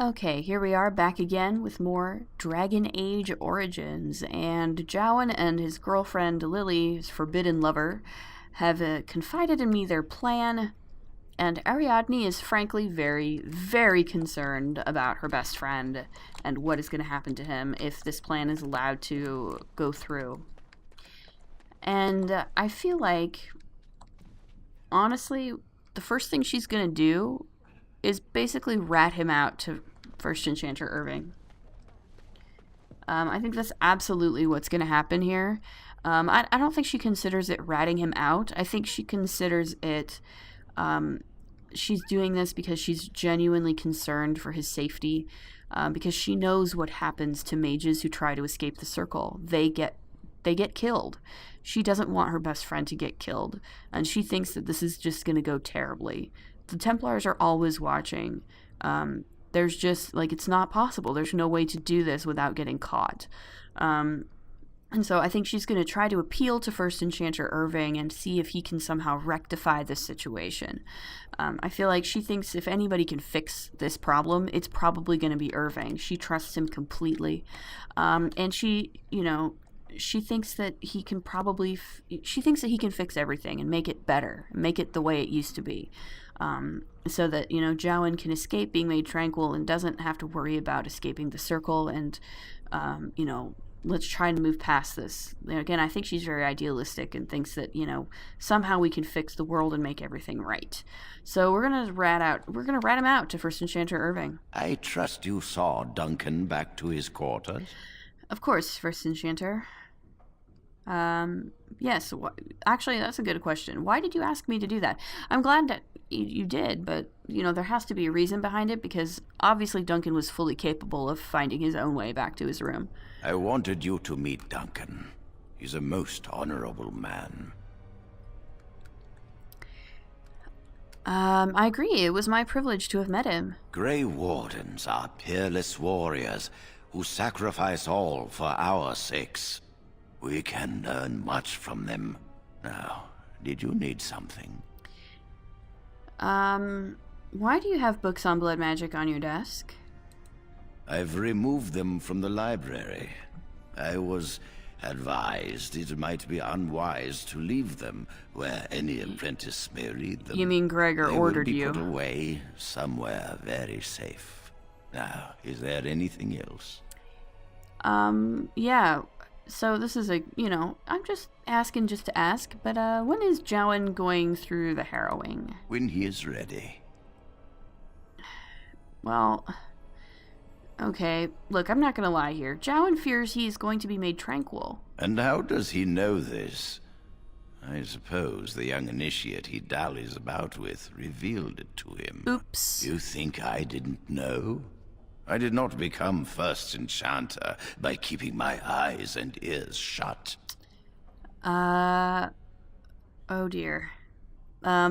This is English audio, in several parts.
Okay, here we are back again with more Dragon Age Origins, and Jowan and his girlfriend Lily, his forbidden lover, have confided in me their plan, and Ariadne is frankly very, very concerned about her best friend and what is going to happen to him if this plan is allowed to go through. And I feel like, honestly, the first thing she's going to do is basically rat him out to First Enchanter Irving. I think that's absolutely what's going to happen here. I don't think she considers it ratting him out. I think she considers it, she's doing this because she's genuinely concerned for his safety, because she knows what happens to mages who try to escape the circle. They get killed. She doesn't want her best friend to get killed, and she thinks that this is just going to go terribly. The Templars are always watching. There's just, it's not possible. There's no way to do this without getting caught. And so I think she's going to try to appeal to First Enchanter Irving and see if he can somehow rectify this situation. I feel like she thinks if anybody can fix this problem, it's probably going to be Irving. She trusts him completely. And she thinks that he can fix everything and make it better, make it the way it used to be. So that, Jowan can escape being made tranquil and doesn't have to worry about escaping the circle, and, let's try and move past this. Again, I think she's very idealistic and thinks that, somehow we can fix the world and make everything right. So we're gonna rat him out to First Enchanter Irving. I trust you saw Duncan back to his quarters? Of course, First Enchanter. Yes, actually, that's a good question. Why did you ask me to do that? I'm glad that you did, but, there has to be a reason behind it, because obviously Duncan was fully capable of finding his own way back to his room. I wanted you to meet Duncan. He's a most honorable man. I agree. It was my privilege to have met him. Grey Wardens are peerless warriors who sacrifice all for our sakes. We can learn much from them. Now, did you need something? Why do you have books on blood magic on your desk? I've removed them from the library. I was advised it might be unwise to leave them where any apprentice may read them. You mean Gregor ordered you? They will be put away somewhere very safe. Now, is there anything else? Yeah. So this is I'm just asking just to ask, but when is Jowan going through the harrowing? When he is ready. Well, okay, look, I'm not gonna lie here. Jowan fears he is going to be made tranquil. And how does he know this? I suppose the young initiate he dallies about with revealed it to him. Oops. You think I didn't know? I did not become First Enchanter by keeping my eyes and ears shut. Oh dear.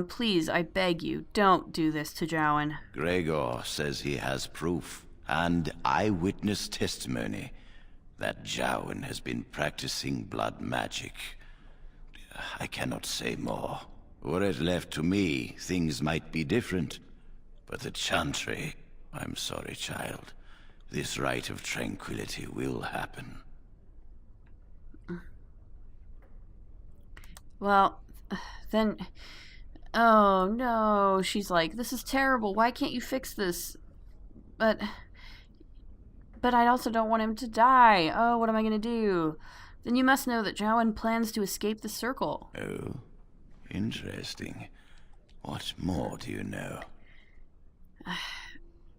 Please, I beg you, don't do this to Jowan. Gregor says he has proof and eyewitness testimony that Jowan has been practicing blood magic. I cannot say more. Were it left to me, things might be different. But the Chantry... I'm sorry, child. This rite of tranquility will happen. Well, then... Oh, no. She's like, this is terrible. Why can't you fix this? But I also don't want him to die. Oh, what am I going to do? Then you must know that Jowan plans to escape the circle. Oh, interesting. What more do you know?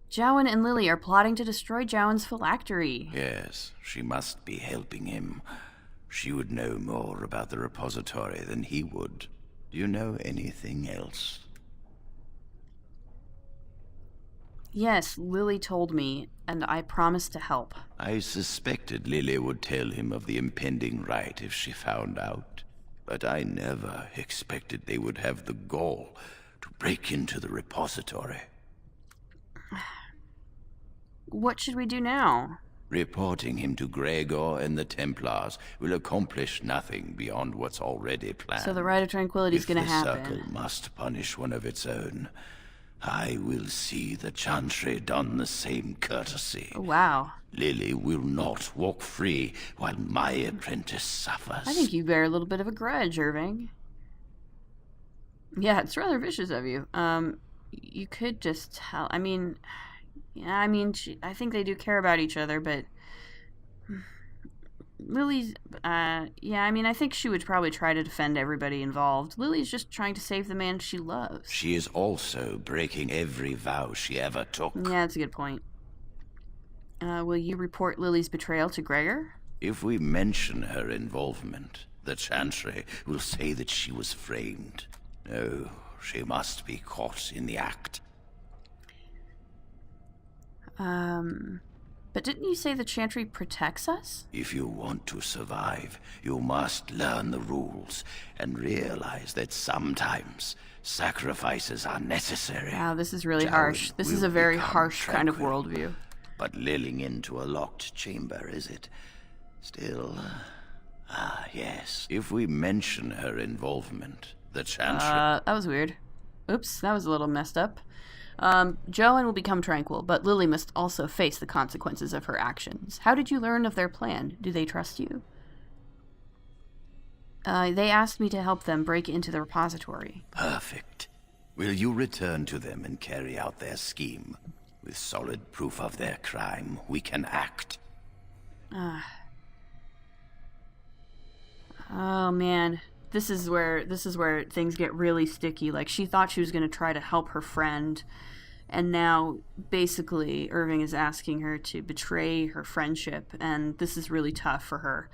Jowan and Lily are plotting to destroy Jowan's phylactery. Yes, she must be helping him. She would know more about the repository than he would. Do you know anything else? Yes, Lily told me, and I promised to help. I suspected Lily would tell him of the impending rite if she found out. But I never expected they would have the gall to break into the repository. What should we do now? Reporting him to Gregor and the Templars will accomplish nothing beyond what's already planned. So the Rite of Tranquility is going to happen. The Circle must punish one of its own. I will see the Chantry done the same courtesy. Oh, wow. Lily will not walk free while my apprentice suffers. I think you bear a little bit of a grudge, Irving. Yeah, it's rather vicious of you. You could just tell. I mean, yeah, I think they do care about each other, but Lily's, yeah, I think she would probably try to defend everybody involved. Lily's just trying to save the man she loves. She is also breaking every vow she ever took. Yeah, that's a good point. Will you report Lily's betrayal to Gregor? If we mention her involvement, the Chantry will say that she was framed. No, she must be caught in the act. But didn't you say the Chantry protects us? If you want to survive, you must learn the rules and realize that sometimes sacrifices are necessary. Wow, this is really harsh. This is a very harsh kind of tranquil. worldview. But lilling into a locked chamber, is it? Still, yes. If we mention her involvement, the Chantry... That was weird. Oops, that was a little messed up. Joan will become tranquil, but Lily must also face the consequences of her actions. How did you learn of their plan? Do they trust you? They asked me to help them break into the repository. Perfect. Will you return to them and carry out their scheme? With solid proof of their crime, we can act. Oh man, this is where things get really sticky. Like, she thought she was going to try to help her friend, and now basically Irving is asking her to betray her friendship, and this is really tough for her.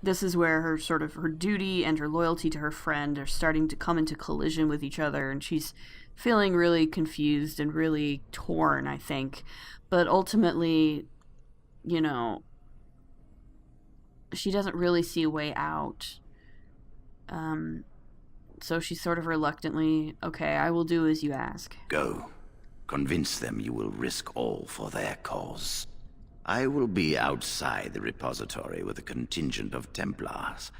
This is where her duty and her loyalty to her friend are starting to come into collision with each other, and she's feeling really confused and really torn, I think. But ultimately, you know, she doesn't really see a way out. So she's sort of reluctantly, okay, I will do as you ask. Go. Convince them you will risk all for their cause. I will be outside the repository with a contingent of Templars.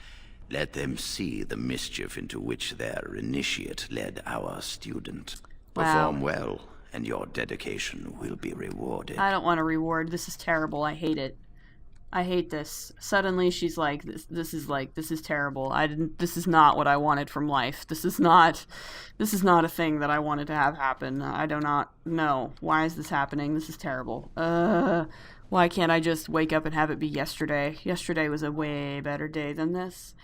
Let them see the mischief into which their initiate led our student. Perform well, and your dedication will be rewarded. I don't want a reward. This is terrible. I hate it. I hate this. Suddenly she's like, this is terrible. This is not what I wanted from life. This is not a thing that I wanted to have happen. I do not know. Why is this happening? This is terrible. Why can't I just wake up and have it be yesterday? Yesterday was a way better day than this.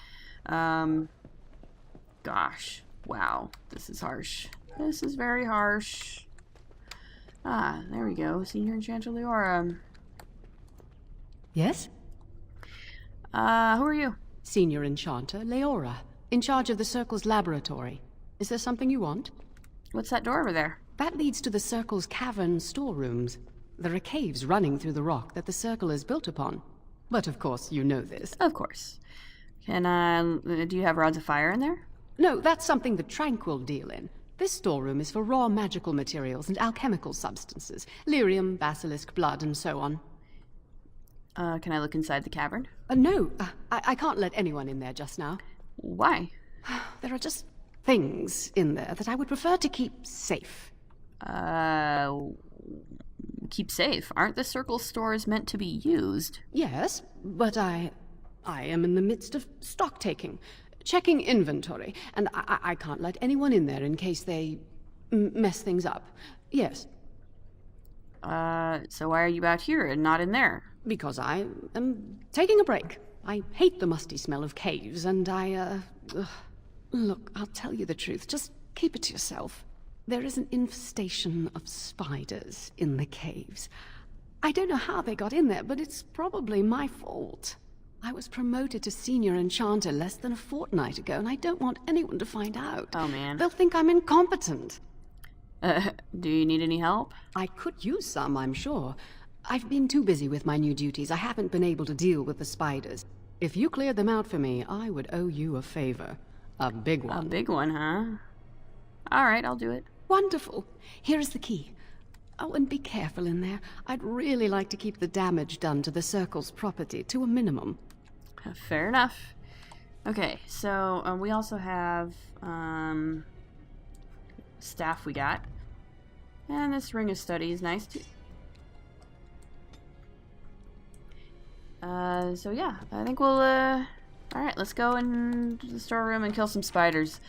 Gosh. Wow. This is harsh. This is very harsh. There we go. Senior Enchanter Leora. Yes? Who are you? Senior Enchanter Leora, in charge of the Circle's laboratory. Is there something you want? What's that door over there? That leads to the Circle's cavern storerooms. There are caves running through the rock that the Circle is built upon. But of course, you know this. Of course. Do you have rods of fire in there? No, that's something the Tranquil deal in. This storeroom is for raw magical materials and alchemical substances. Lyrium, basilisk, blood, and so on. Can I look inside the cavern? No, I can't let anyone in there just now. Why? There are just things in there that I would prefer to keep safe. Keep safe. Aren't the Circle stores meant to be used? Yes, but I am in the midst of stock-taking, checking inventory, and I can't let anyone in there in case they mess things up. Yes. So why are you out here and not in there? Because I am taking a break. I hate the musty smell of caves, and Look, I'll tell you the truth. Just keep it to yourself. There is an infestation of spiders in the caves. I don't know how they got in there, but it's probably my fault. I was promoted to Senior Enchanter less than a fortnight ago, and I don't want anyone to find out. Oh, man. They'll think I'm incompetent. Do you need any help? I could use some, I'm sure. I've been too busy with my new duties. I haven't been able to deal with the spiders. If you cleared them out for me, I would owe you a favor. A big one. A big one, huh? All right, I'll do it. Wonderful. Here is the key. Oh, and be careful in there. I'd really like to keep the damage done to the Circle's property to a minimum. Fair enough. Okay, so we also have staff we got. And this ring of study is nice too. So yeah, I think we'll, alright, let's go into the storeroom and kill some spiders.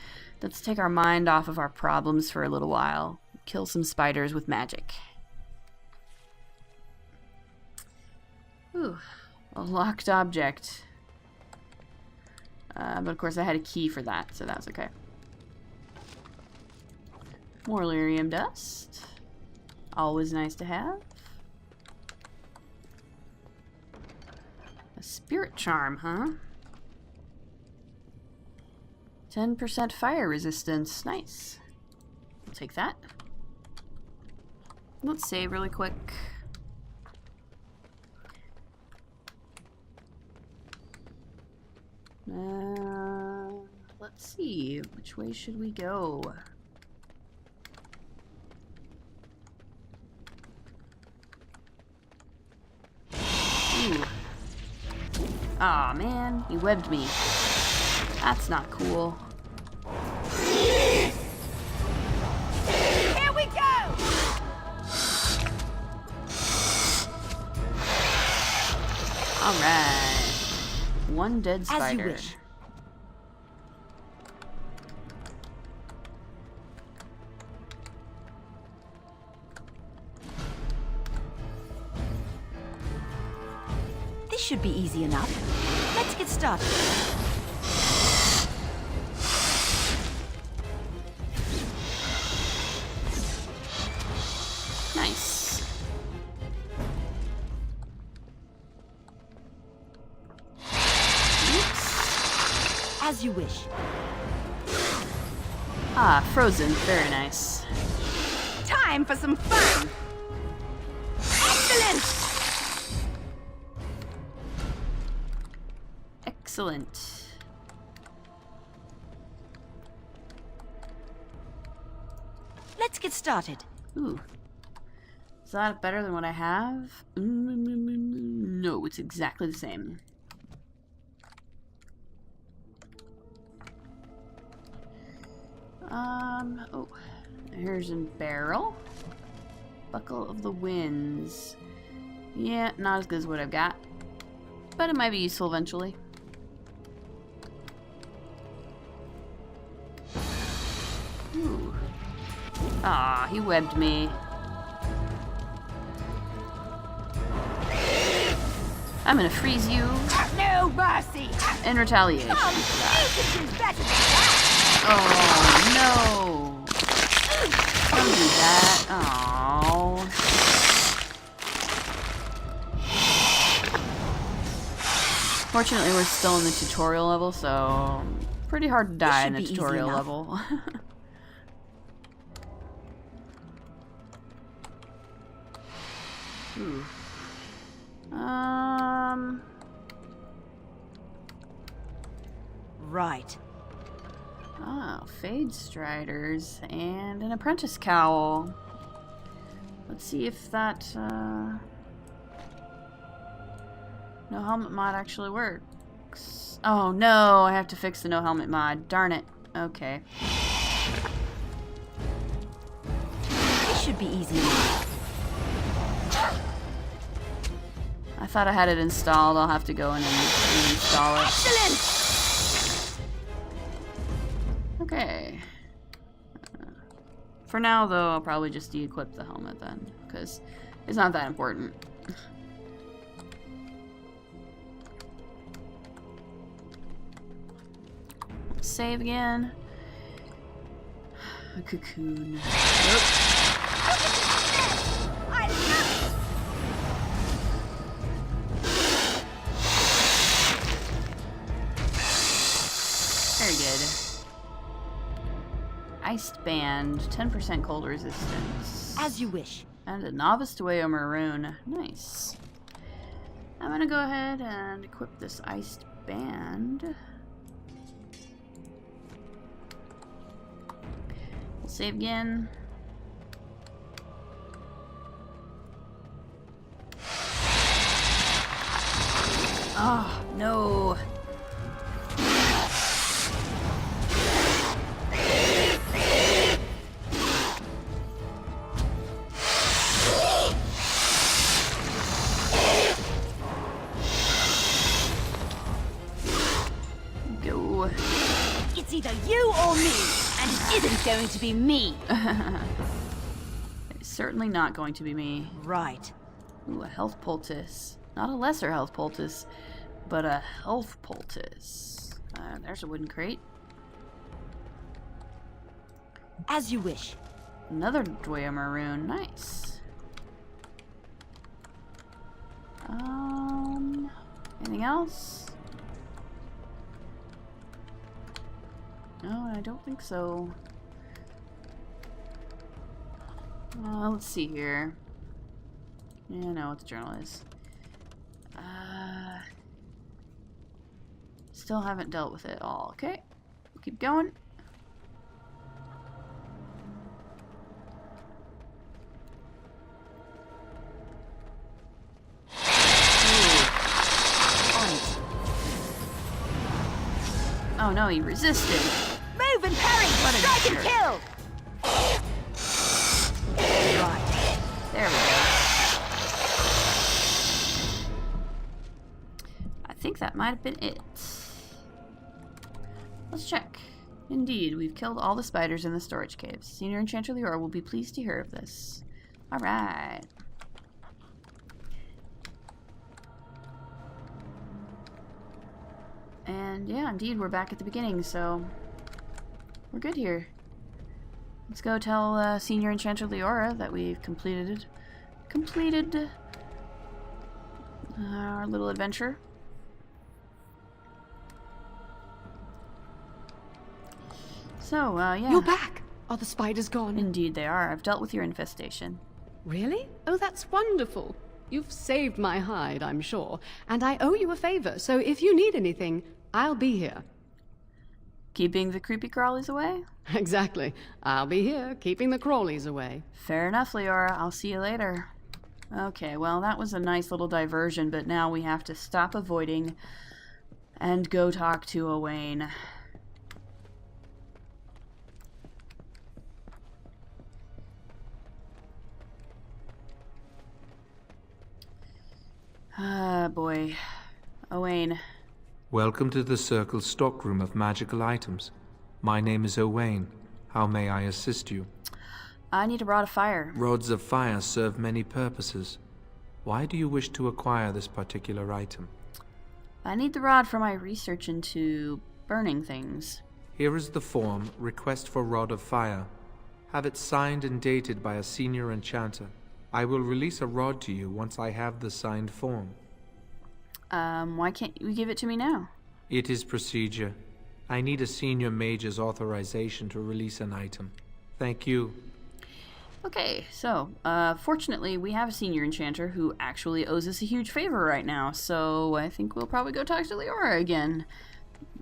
Let's take our mind off of our problems for a little while. Kill some spiders with magic. Ooh, a locked object. But of course I had a key for that, so that's okay. More lyrium dust. Always nice to have. A spirit charm, huh? 10% fire resistance. Nice. I'll take that. Let's save really quick. Let's see. Which way should we go? Ooh. Aw, man. He webbed me. That's not cool. Here we go! Alright. One dead spider. As you wish. This should be easy enough. Let's get started. Nice. Oops. As you wish. Ah, frozen. Very nice. Time for some fun! Excellent! Excellent. Let's get started. Ooh. Is that better than what I have? No, it's exactly the same. Oh. Here's a barrel. Buckle of the Winds. Yeah, not as good as what I've got. But it might be useful eventually. Ooh. Aw, he webbed me. I'm gonna freeze you No mercy! in retaliation for that. Oh no! Don't do that. Oh. Fortunately, we're still in the tutorial level, so pretty hard to die in the tutorial level. Ooh. Right. Oh, Fade Striders and an Apprentice Cowl. Let's see if that, no helmet mod actually works. Oh no, I have to fix the no helmet mod. Darn it. Okay. This should be easy enough. I thought I had it installed. I'll have to go in and install it. Excellent! Okay. For now, though, I'll probably just de-equip the helmet then, because it's not that important. Save again. A cocoon. Nope. I love it! Very good. Iced Band, 10% cold resistance. As you wish. And a Novice to Wayo Maroon. Nice. I'm gonna go ahead and equip this Iced Band. We'll save again. Oh, no. you. It's either you or me, and it isn't going to be me. It's certainly not going to be me. Right. Ooh, a health poultice. Not a lesser health poultice, but a health poultice. There's a wooden crate. As you wish. Another Dwaya Maroon. Nice. Anything else? No, I don't think so. Let's see here. Yeah, I know what the journal is. Still haven't dealt with it all. Okay, keep going. Oh no, he resisted. Move and parry! What a Strike and jerk. kill! Right. There we go. I think that might have been it. Let's check. Indeed, we've killed all the spiders in the storage caves. Senior Enchanter Leora will be pleased to hear of this. Alright. And yeah, indeed, we're back at the beginning, so we're good here. Let's go tell Senior Enchanter Leora that we've completed our little adventure. So, yeah. You're back! Are the spiders gone? Indeed they are. I've dealt with your infestation. Really? Oh, that's wonderful. You've saved my hide, I'm sure. And I owe you a favor, so if you need anything, I'll be here. Keeping the creepy crawlies away? Exactly. I'll be here, keeping the crawlies away. Fair enough, Leora. I'll see you later. Okay, well, that was a nice little diversion, but now we have to stop avoiding and go talk to Owain. Ah, boy. Owain. Welcome to the Circle's stockroom of magical items. My name is Owain. How may I assist you? I need a rod of fire. Rods of fire serve many purposes. Why do you wish to acquire this particular item? I need the rod for my research into burning things. Here is the form, Request for Rod of Fire. Have it signed and dated by a senior enchanter. I will release a rod to you once I have the signed form. Why can't you give it to me now? It is procedure. I need a senior mage's authorization to release an item. Thank you. Okay, so, fortunately, we have a senior enchanter who actually owes us a huge favor right now, so I think we'll probably go talk to Leora again.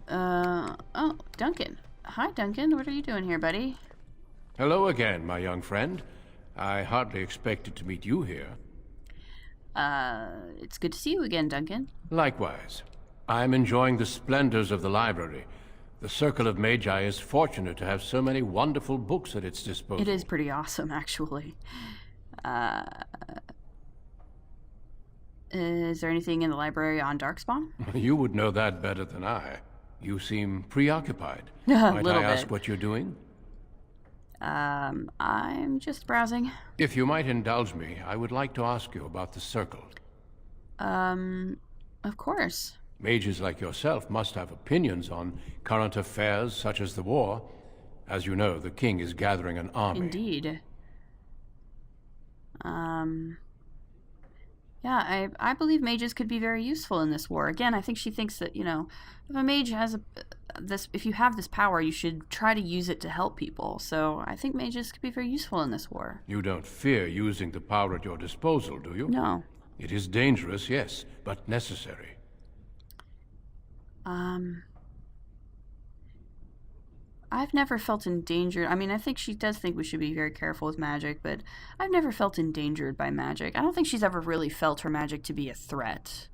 Oh, Duncan. Hi, Duncan. What are you doing here, buddy? Hello again, my young friend. I hardly expected to meet you here. It's good to see you again, Duncan. Likewise. I'm enjoying the splendors of the library. The Circle of Magi is fortunate to have so many wonderful books at its disposal. It is pretty awesome, actually. Is there anything in the library on Darkspawn? You would know that better than I. You seem preoccupied. A Might little I ask bit. what you're doing? I'm just browsing. If you might indulge me, I would like to ask you about the Circle. Of course. Mages like yourself must have opinions on current affairs such as the war. As you know, the king is gathering an army. Indeed. Yeah, I believe mages could be very useful in this war. Again, I think she thinks that, you know, if a mage has if you have this power, you should try to use it to help people. So I think mages could be very useful in this war. You don't fear using the power at your disposal, do you? No. It is dangerous, yes, but necessary. I've never felt endangered. I mean, I think she does think we should be very careful with magic, but I've never felt endangered by magic. I don't think she's ever really felt her magic to be a threat.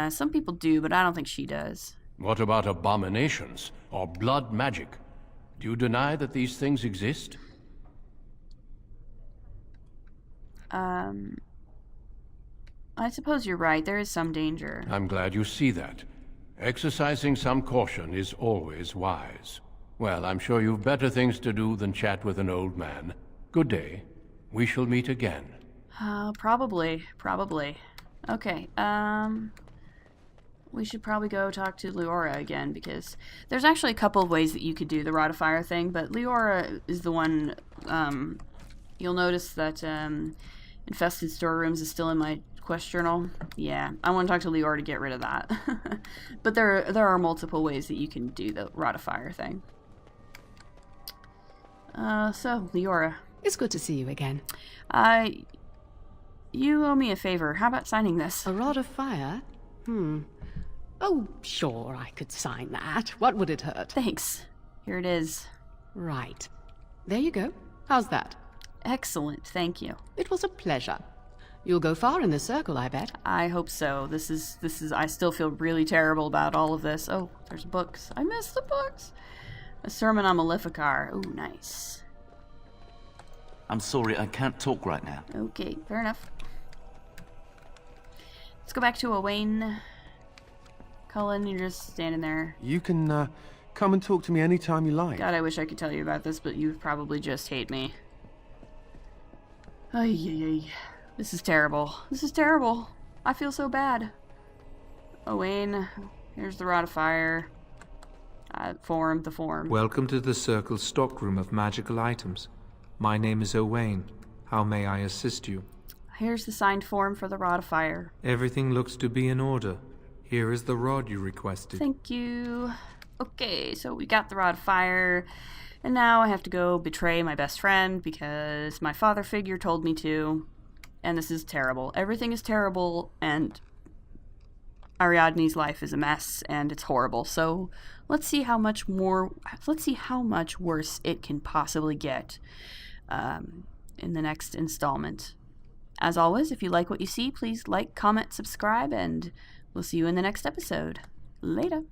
Some people do, but I don't think she does. What about abominations or blood magic? Do you deny that these things exist? I suppose you're right. There is some danger. I'm glad you see that. Exercising some caution is always wise. Well, I'm sure you've better things to do than chat with an old man. Good day. We shall meet again. Probably. Okay, we should probably go talk to Leora again, because there's actually a couple of ways that you could do the Rod of Fire thing, but Leora is the one. You'll notice that infested storerooms is still in my quest journal. Yeah, I want to talk to Leora to get rid of that. But there are multiple ways that you can do the Rod of Fire thing. So, Leora. It's good to see you again. You owe me a favor. How about signing this? A Rod of Fire? Oh, sure, I could sign that. What would it hurt? Thanks. Here it is. Right. There you go. How's that? Excellent, thank you. It was a pleasure. You'll go far in the circle, I bet. I hope so. This is I still feel really terrible about all of this. Oh, there's books. I missed the books. A sermon on Maleficar. Oh, nice. I'm sorry, I can't talk right now. Okay, fair enough. Let's go back to Owain. Cullen, you're just standing there. You can come and talk to me anytime you like. God, I wish I could tell you about this, but you probably just hate me. Ay, ay, ay. This is terrible. This is terrible. I feel so bad. Owain, here's the Rod of Fire. The form. Welcome to the Circle's stockroom of magical items. My name is Owain. How may I assist you? Here's the signed form for the Rod of Fire. Everything looks to be in order. Here is the rod you requested. Thank you. Okay, so we got the Rod of Fire, and now I have to go betray my best friend because my father figure told me to, and this is terrible. Everything is terrible, and Ariadne's life is a mess, and it's horrible. So let's see how much worse it can possibly get in the next installment. As always, if you like what you see, please like, comment, subscribe, and we'll see you in the next episode. Later.